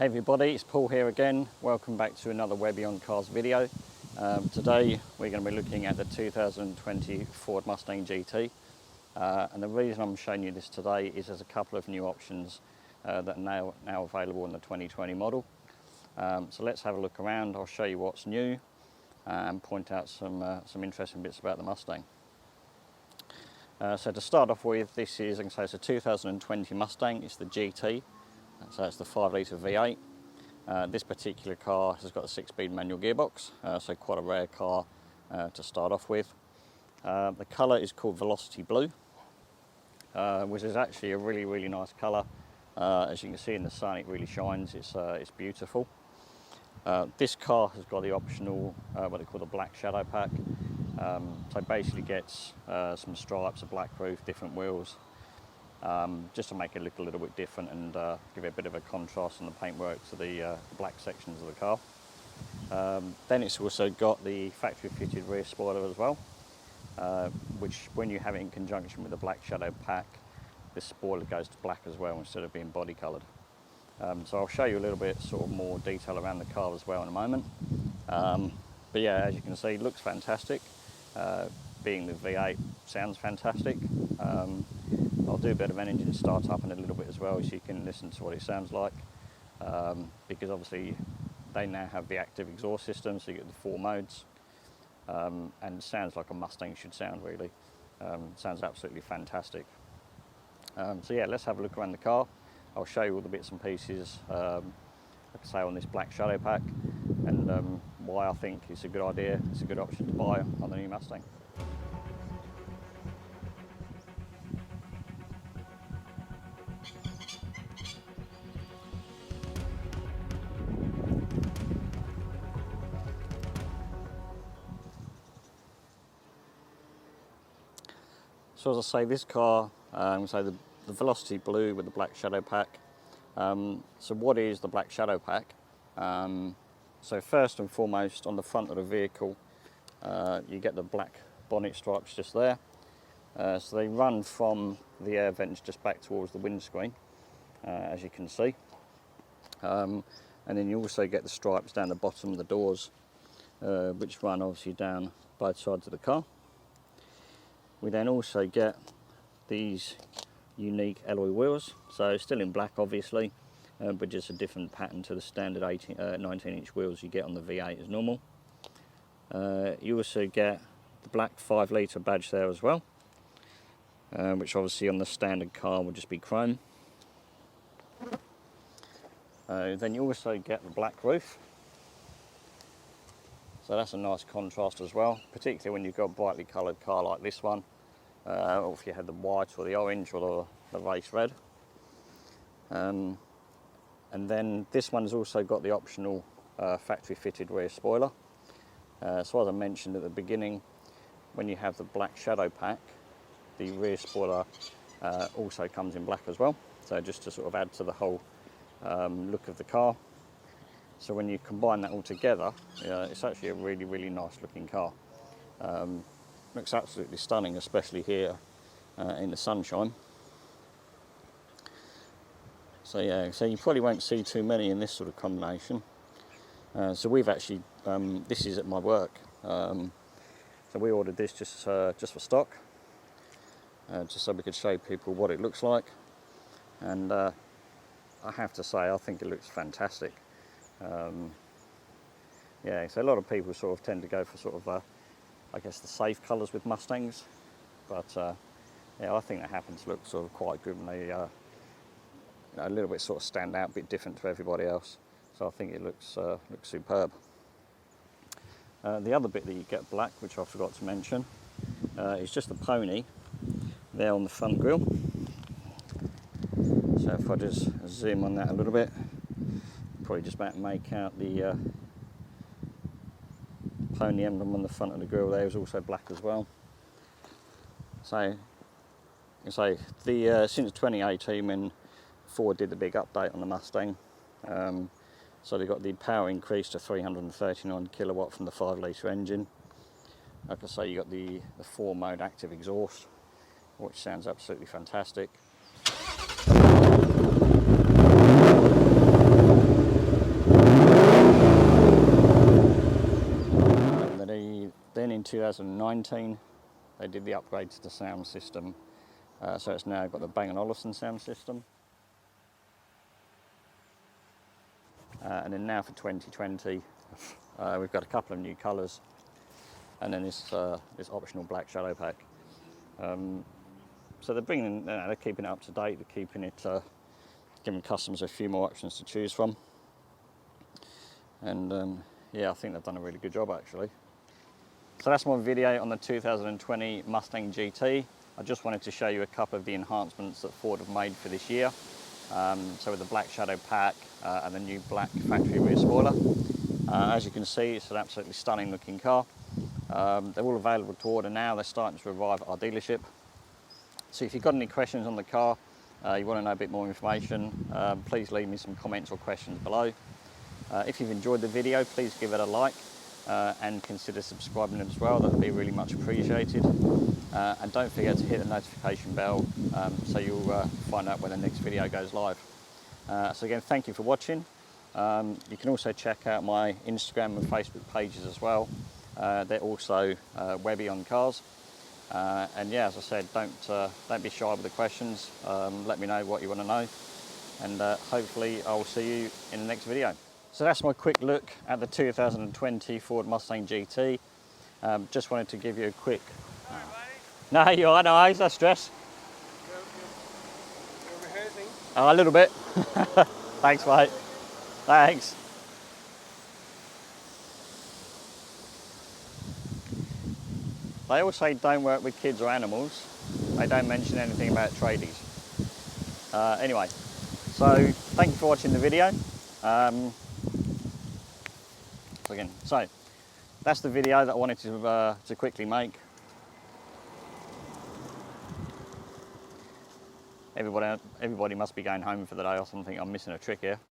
Hey everybody, it's Paul here again. Welcome back to another Webby On Cars video. Today we're going to be looking at the 2020 Ford Mustang GT. And the reason I'm showing you this today is there's a couple of new options that are now available in the 2020 model. So let's have a look around. I'll show you what's new and point out some interesting bits about the Mustang. So to start off with, this is, I can say it's a 2020 Mustang. It's the GT. So it's the 5-litre V8. This particular car has got a 6-speed manual gearbox, so quite a rare car to start off with. The colour is called Velocity Blue, which is actually a really nice colour. As you can see in the sun, it really shines. It's beautiful. This car has got the optional what they call the black shadow pack. So it basically gets some stripes, a black roof, different wheels. Just to make it look a little bit different and give it a bit of a contrast in the paintwork to the black sections of the car. Then it's also got the factory fitted rear spoiler as well, which when you have it in conjunction with the black shadow pack, this spoiler goes to black as well instead of being body coloured. So I'll show you a little bit sort of more detail around the car as well in a moment. But yeah, as you can see, it looks fantastic. Being the V8, sounds fantastic. I'll do a bit of an engine start up in a little bit as well, so you can listen to what it sounds like, because obviously they now have the active exhaust system, so you get the 4 modes, and it sounds like a Mustang should sound, really. Sounds absolutely fantastic. So yeah, let's have a look around the car. I'll show you all the bits and pieces, like I say, on this black shadow pack, and why I think it's a good idea, it's a good option to buy on the new Mustang. So as I say, this car, so the Velocity Blue with the black shadow pack. So what is the black shadow pack? So first and foremost, on the front of the vehicle, you get the black bonnet stripes just there. So they run from the air vents just back towards the windscreen, as you can see. And then you also get the stripes down the bottom of the doors, which run obviously down both sides of the car. We then also get these unique alloy wheels, so still in black obviously, but just a different pattern to the standard 19-inch wheels you get on the V8 as normal. You also get the black 5-litre badge there as well, which obviously on the standard car would just be chrome. Then you also get the black roof, so that's a nice contrast as well, particularly when you've got a brightly coloured car like this one, or if you had the white or the orange or the race red. And then this one's also got the optional factory fitted rear spoiler. So as I mentioned at the beginning, when you have the black shadow pack, the rear spoiler also comes in black as well, so just to sort of add to the whole look of the car. So when you combine that all together, it's actually a really nice looking car. Looks absolutely stunning, especially here in the sunshine. So yeah, so you probably won't see too many in this sort of combination. So we've actually, this is at my work. So we ordered this just for stock, just so we could show people what it looks like. And I have to say, I think it looks fantastic. Yeah, so a lot of people sort of tend to go for sort of, I guess, the safe colours with Mustangs, but yeah, I think that happens to look sort of quite good when they, you know, a little bit sort of stand out, a bit different to everybody else. So I think it looks superb. The other bit that you get black, which I forgot to mention, is just the pony there on the front grille. So if I just zoom on that a little bit, probably just about to make out the pony emblem on the front of the grille there is also black as well. So the since 2018, when Ford did the big update on the Mustang, so they got the power increase to 339 kilowatt from the 5-litre engine. Like I say, you got the 4-mode active exhaust, which sounds absolutely fantastic. 2019, they did the upgrade to the sound system. So it's now got the Bang & Olufsen sound system. And then now for 2020, we've got a couple of new colours, and then this optional black shadow pack. So they're keeping it up to date. They're keeping it, giving customers a few more options to choose from. And yeah, I think they've done a really good job actually. So that's my video on the 2020 Mustang GT. I just wanted to show you a couple of the enhancements that Ford have made for this year. So with the black shadow pack and the new black factory rear spoiler. As you can see, it's an absolutely stunning looking car. They're all available to order now. They're starting to revive our dealership. So if you've got any questions on the car, you want to know a bit more information, please leave me some comments or questions below. If you've enjoyed the video, please give it a like and consider subscribing as well. That would be really much appreciated. And don't forget to hit the notification bell so you'll find out when the next video goes live. So again, thank you for watching. You can also check out my Instagram and Facebook pages as well. They're also Webby On Cars. And yeah, as I said, don't be shy with the questions. Let me know what you want to know, and hopefully I'll see you in the next video. So that's my quick look at the 2020 Ford Mustang GT. Just wanted to give you a quick... No, I know, how's that stress? You're rehearsing? A little bit. Thanks, mate. Thanks. They all say don't work with kids or animals. They don't mention anything about tradies. Anyway, so thank you for watching the video. So that's the video that I wanted to quickly make. Everybody must be going home for the day or something. I'm missing a trick here.